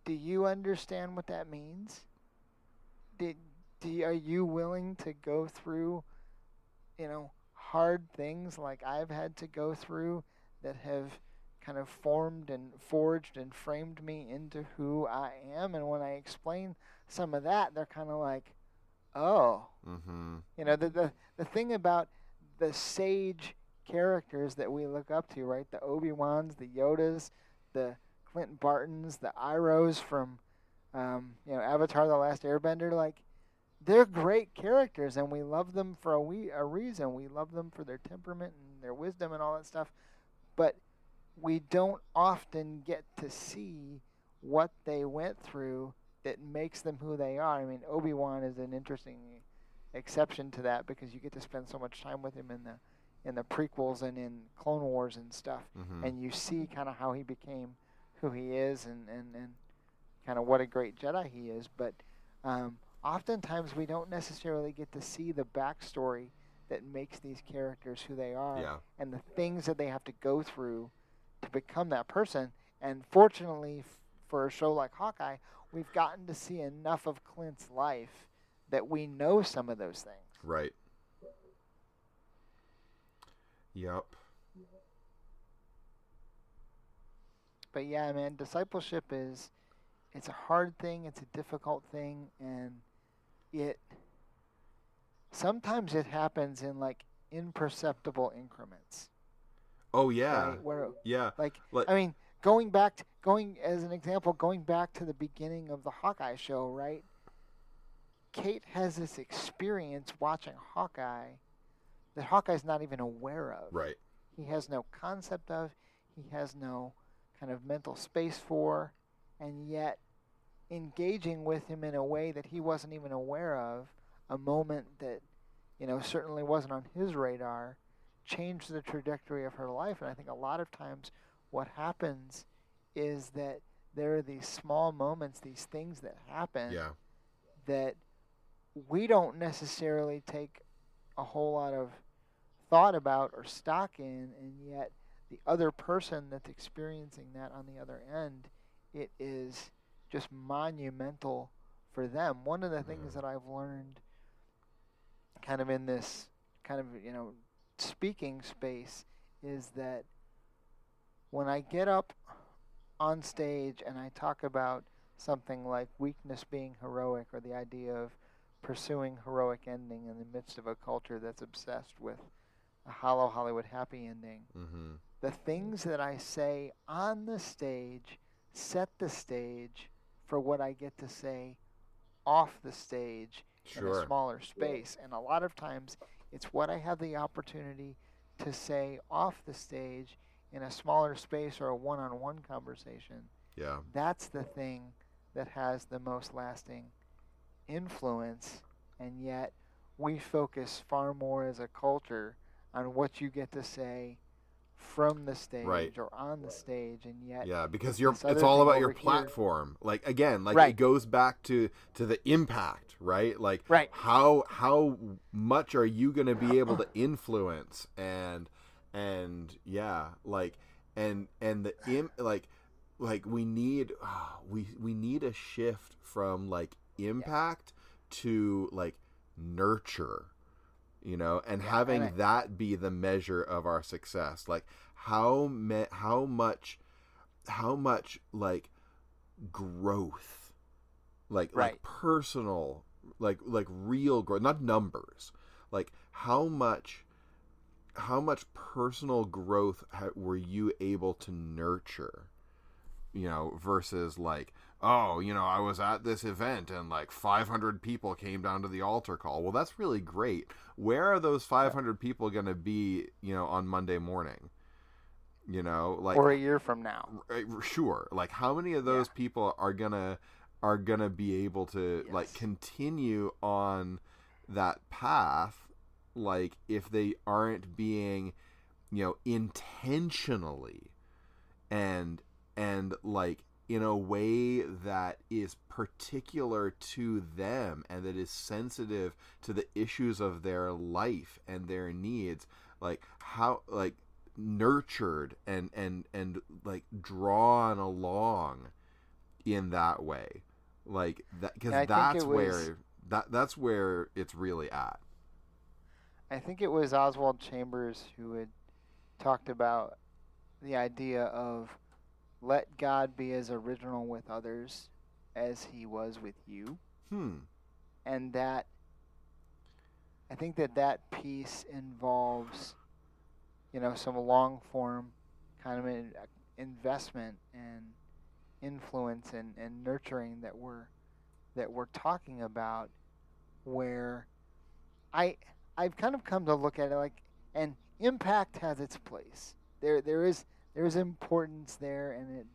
do you understand what that means? Are you willing to go through, hard things like I've had to go through that have kind of formed and forged and framed me into who I am? And when I explain some of that, they're kind of like, oh. Mm-hmm. The thing about the sage characters that we look up to, right? The Obi-Wans, the Yodas, the Clint Bartons, the Irohs from, Avatar: The Last Airbender. Like, they're great characters, and we love them for a reason. We love them for their temperament and their wisdom and all that stuff. But we don't often get to see what they went through that makes them who they are. I mean, Obi-Wan is an interesting exception to that because you get to spend so much time with him in the prequels and in Clone Wars and stuff, and you see kind of how he became who he is and kind of what a great Jedi he is. But oftentimes we don't necessarily get to see the backstory that makes these characters who they are and the things that they have to go through to become that person. And fortunately for a show like Hawkeye, we've gotten to see enough of Clint's life that we know some of those things. Right. Yep. But yeah, man, discipleship it's a hard thing, it's a difficult thing, and sometimes it happens in like imperceptible increments. Oh yeah. Right? Where, yeah. I mean, going back to the beginning of the Hawkeye show, right? Kate has this experience watching Hawkeye that Hawkeye's not even aware of. Right. He has no concept of, he has no kind of mental space for, and yet engaging with him in a way that he wasn't even aware of, a moment that, certainly wasn't on his radar, changed the trajectory of her life. And I think a lot of times what happens is that there are these small moments, these things that happen that we don't necessarily take a whole lot of thought about or stock in, and yet the other person that's experiencing that on the other end, it is just monumental for them. One of the things that I've learned kind of in this kind of, speaking space is that when I get up on stage and I talk about something like weakness being heroic, or the idea of pursuing heroic ending in the midst of a culture that's obsessed with a hollow Hollywood happy ending, the things that I say on the stage set the stage for what I get to say off the stage in a smaller space. And a lot of times it's what I have the opportunity to say off the stage in a smaller space or a one-on-one conversation. That's the thing that has the most lasting influence, and yet we focus far more as a culture on what you get to say from the stage or on the stage, and yet because it's all about your platform. Like, again, it goes back to the impact, right? Like, how much are you going to be able to influence, and we need we need a shift from like impact to like nurture, and having that be the measure of our success. Like how much like growth, like personal, like real growth, not numbers, like how much personal growth were you able to nurture, versus like, I was at this event and like 500 people came down to the altar call. Well, that's really great. Where are those 500 people going to be, on Monday morning? Or a year from now. Sure. Like, how many of those people are gonna be able to like continue on that path? Like, if they aren't being, intentionally and like in a way that is particular to them and that is sensitive to the issues of their life and their needs, like how, like, nurtured and like drawn along in that way, like that, because that's where it's really at. I think it was Oswald Chambers who had talked about the idea of let God be as original with others as he was with you. And that, I think that piece involves, some long form kind of an investment and influence and nurturing that we're talking about, where I've kind of come to look at it like, and impact has its place. There's importance there, and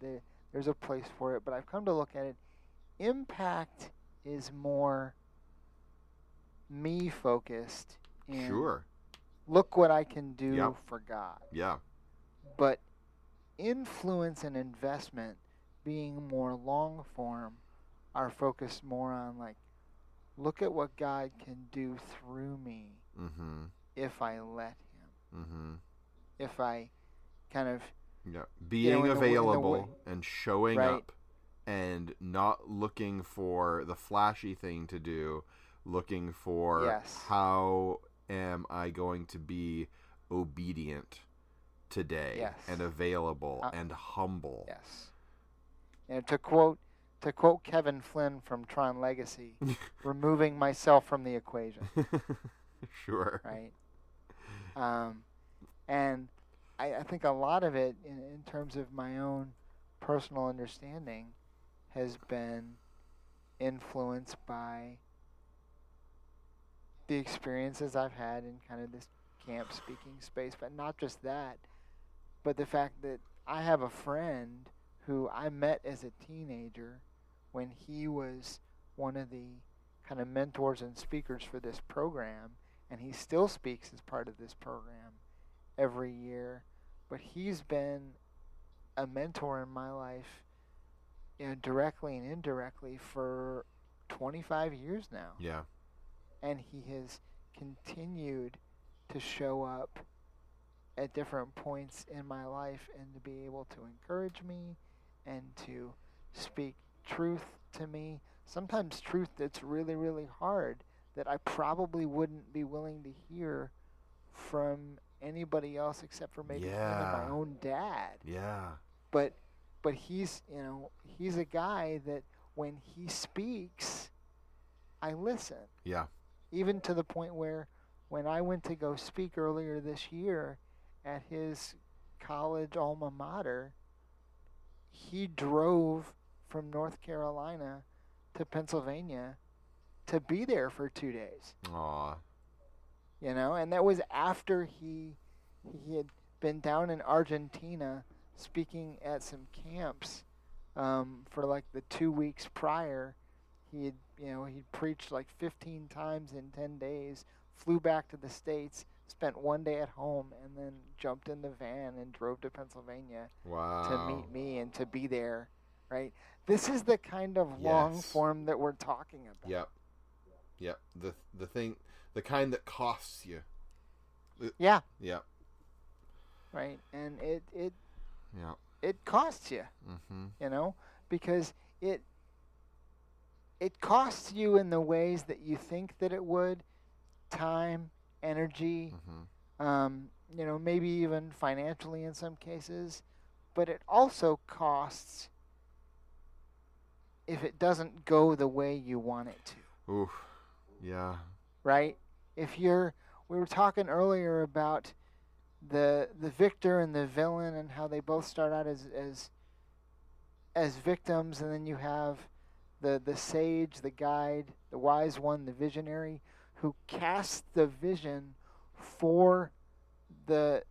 there's a place for it. But I've come to look at it. Impact is more me focused. And look what I can do for God. But influence and investment, being more long form, are focused more on like, look at what God can do through me if I let him. If I kind of being available and showing up and not looking for the flashy thing to do, looking for how am I going to be obedient today and available and humble. And to quote Kevin Flynn from Tron Legacy, removing myself from the equation. Right? And I think a lot of it, in terms of my own personal understanding, has been influenced by the experiences I've had in kind of this camp speaking space. But not just that, but the fact that I have a friend who I met as a teenager when he was one of the kind of mentors and speakers for this program, and he still speaks as part of this program. every year, but he's been a mentor in my life, directly and indirectly for 25 years now. Yeah. And he has continued to show up at different points in my life and to be able to encourage me and to speak truth to me. Sometimes truth that's really, really hard that I probably wouldn't be willing to hear from anybody else except for maybe even my own dad. Yeah. But he's a guy that when he speaks, I listen. Yeah. Even to the point where when I went to go speak earlier this year at his college alma mater, he drove from North Carolina to Pennsylvania to be there for 2 days. Aw. And that was after he had been down in Argentina speaking at some camps for like the 2 weeks prior. He'd preached like 15 times in 10 days, flew back to the States, spent 1 day at home, and then jumped in the van and drove to Pennsylvania to meet me and to be there, right? This is the kind of long form that we're talking about. Yep. The kind that costs you. Yeah. Yeah. Right, and it costs you, because it costs you in the ways that you think that it would, time, energy, maybe even financially in some cases, but it also costs if it doesn't go the way you want it to. Oof. Yeah. Right? We were talking earlier about the victor and the villain and how they both start out as victims, and then you have the sage, the guide, the wise one, the visionary, who casts the vision for the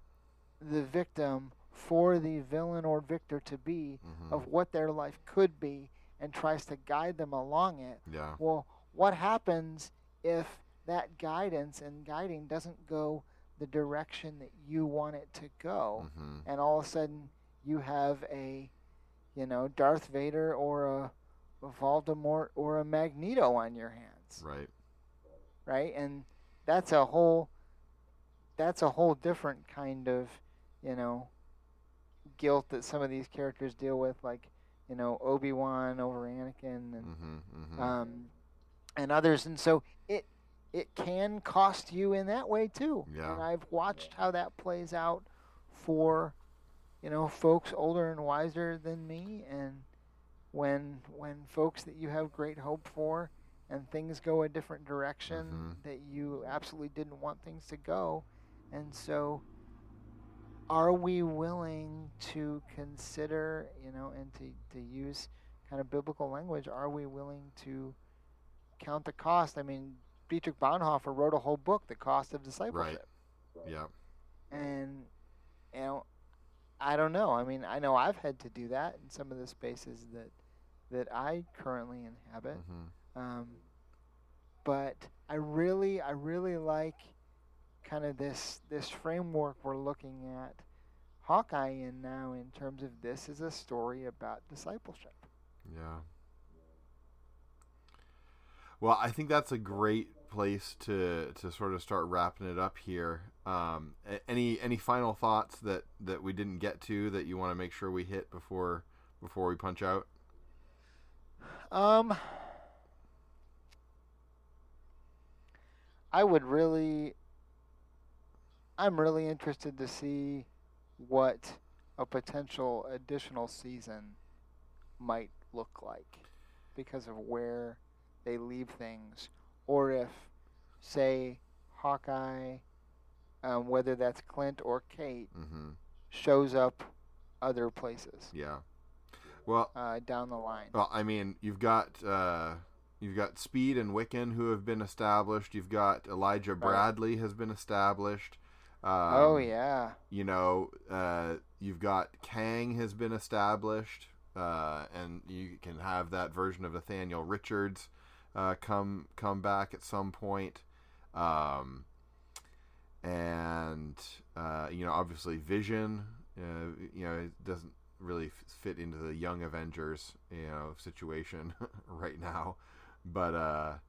victim, for the villain or victor to be, of what their life could be, and tries to guide them along it. Yeah. Well, what happens if that guidance and guiding doesn't go the direction that you want it to go, and all of a sudden you have a Darth Vader or a Voldemort or a Magneto on your hands. Right? And that's a whole different kind of, guilt that some of these characters deal with, like, Obi-Wan over Anakin and others. And so it can cost you in that way too. Yeah. And I've watched how that plays out for, folks older and wiser than me, and when folks that you have great hope for and things go a different direction that you absolutely didn't want things to go. And so are we willing to consider, and to use kind of biblical language, are we willing to count the cost? I mean, Dietrich Bonhoeffer wrote a whole book, The Cost of Discipleship. Right. Yeah. And, I don't know. I mean, I know I've had to do that in some of the spaces that I currently inhabit. But I really like kind of this framework we're looking at Hawkeye in now, in terms of this is a story about discipleship. Yeah. Well, I think that's a great place to sort of start wrapping it up here. Any final thoughts that we didn't get to that you want to make sure we hit before we punch out? I'm really interested to see what a potential additional season might look like because of where they leave things, or if, say, Hawkeye, whether that's Clint or Kate, shows up other places. Yeah. Well, down the line. Well, I mean, you've got Speed and Wiccan who have been established. You've got Elijah Bradley has been established. You've got Kang has been established, and you can have that version of Nathaniel Richards come back at some point. and obviously Vision, it doesn't really fit into the Young Avengers situation right now, but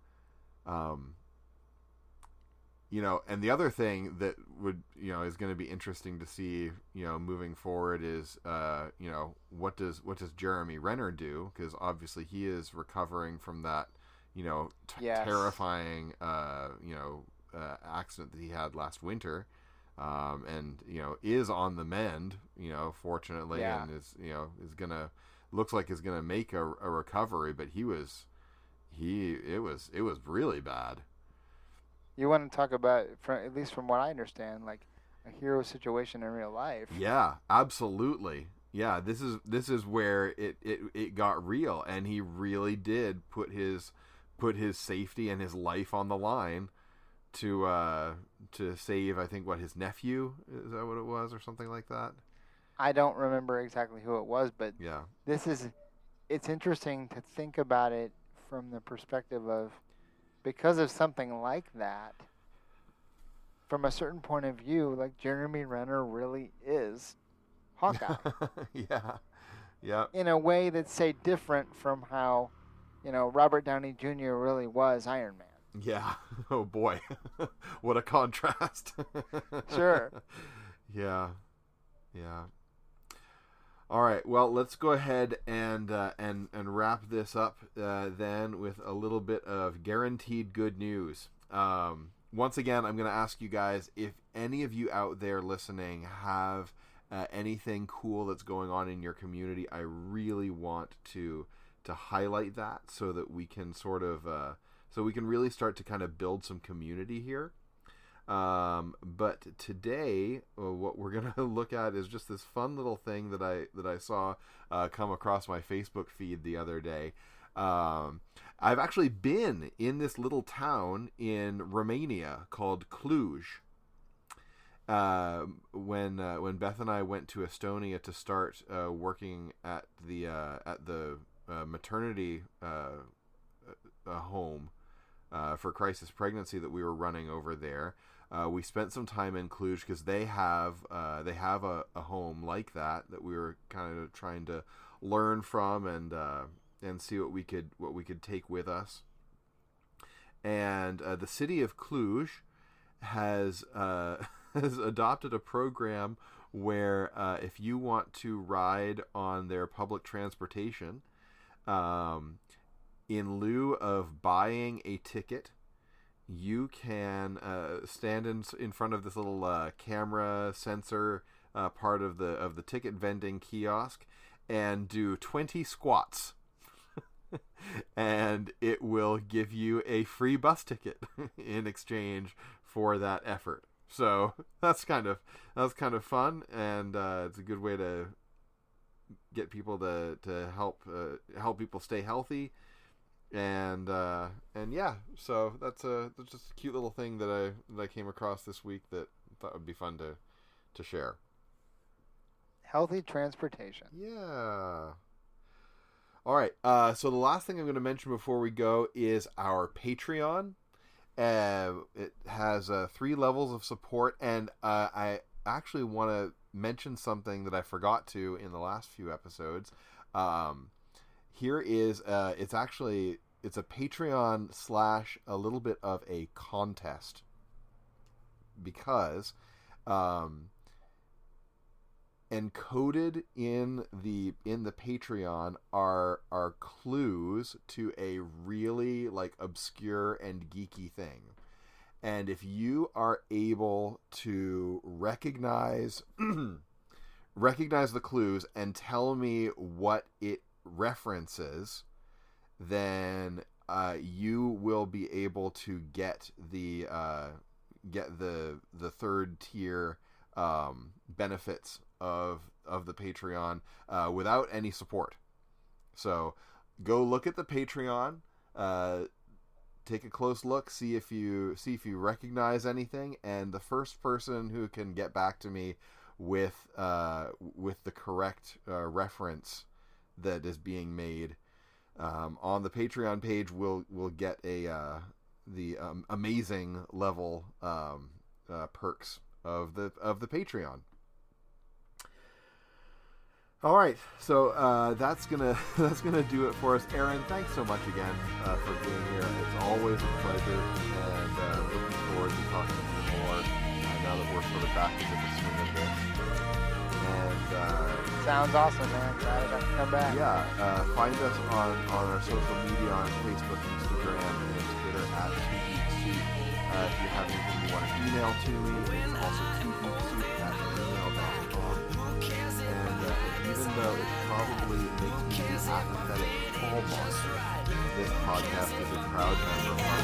and the other thing that would is going to be interesting to see moving forward is what does Jeremy Renner do, because obviously he is recovering from that Yes. terrifying accident that he had last winter, and is on the mend, fortunately, Yeah. and is looks like is gonna make a recovery, but it was really bad. You want to talk about, at least from what I understand, like a hero situation in real life. Yeah, absolutely. Yeah, this is where it got real, and he really did put his safety and his life on the line to save, I think, his nephew, is that what it was, or something like that? I don't remember exactly who it was, but Yeah. It's interesting to think about it from the perspective of, because of something like that, from a certain point of view, like Jeremy Renner really is Hawkeye. Yeah. Yeah. In a way that's, say, different from how, Robert Downey Jr. really was Iron Man. Yeah. Oh boy. What a contrast. Sure. Yeah. Yeah. All right. Well, let's go ahead and wrap this up then with a little bit of guaranteed good news. Once again, I'm going to ask you guys, if any of you out there listening have anything cool that's going on in your community, I really want to highlight that, so that we can really start to kind of build some community here. But today, what we're gonna look at is just this fun little thing that I saw come across my Facebook feed the other day. I've actually been in this little town in Romania called Cluj. When Beth and I went to Estonia to start working at the maternity home for crisis pregnancy that we were running over there. We spent some time in Cluj because they have a home like that we were kind of trying to learn from and see what we could take with us. And the city of Cluj has has adopted a program where if you want to ride on their public transportation, in lieu of buying a ticket, you can stand in front of this little camera sensor part of the ticket vending kiosk and do 20 squats. And it will give you a free bus ticket in exchange for that effort. So that's kind of fun, and it's a good way to get people to help people stay healthy. And yeah, so that's just a cute little thing that I came across this week that I thought would be fun to share. Healthy transportation. Yeah. All right. So the last thing I'm going to mention before we go is our Patreon. It has 3 levels of support, and I actually want to mention something that I forgot to in the last few episodes. Here is it's a Patreon / a little bit of a contest, because encoded in the Patreon are clues to a really obscure and geeky thing. And if you are able to recognize the clues and tell me what it references, then you will be able to get the third tier benefits of the Patreon without any support. So go look at the Patreon, take a close look, see if you recognize anything, and the first person who can get back to me with the correct reference that is being made on the Patreon page will get the amazing level perks of the Patreon. All right, so that's gonna do it for us. Aaron, thanks so much again for being here. It's always a pleasure, and looking forward to talking to you more now that we're sort of back into the swing of this. And sounds awesome, man. Glad I got to come back. Yeah, find us on our social media on Facebook, Instagram, and Twitter at 2geeksoup. If you have anything you want to email to me, it's also 2geeksoup@gmail.com. And even though it probably makes me the apathetic Paul monster, this podcast is a proud member of our